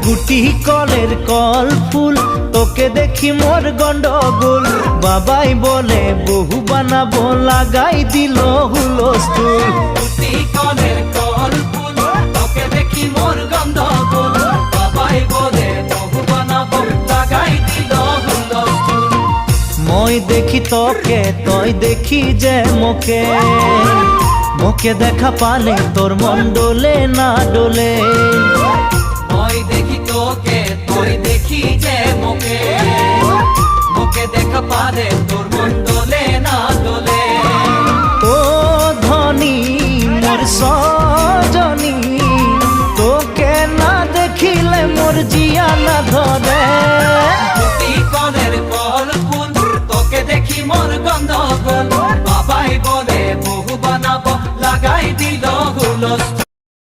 গুটি কলের কল ফুল, তোকে দেখি মোর গন্ডগোল। বাবাই বলে বহু বানাবো, লাগাই দিল হুলস্থুল। গুটি কলের কল ফুল, তোকে দেখি মোর গন্ডগোল। বাবাই বলে বহু বানাবো, লাগাই দিল হুলস্থুল। মই দেখি তোকে, তই দেখি যে মোকে, মোকে দেখা পালে তোর মন ডোলে না ডোলে। মই দেখি তোকে, তুই দেখি যে মোকে, মোকে দেখা পালে তোর মন ডোলে না ডোলে। ও ধনী মোর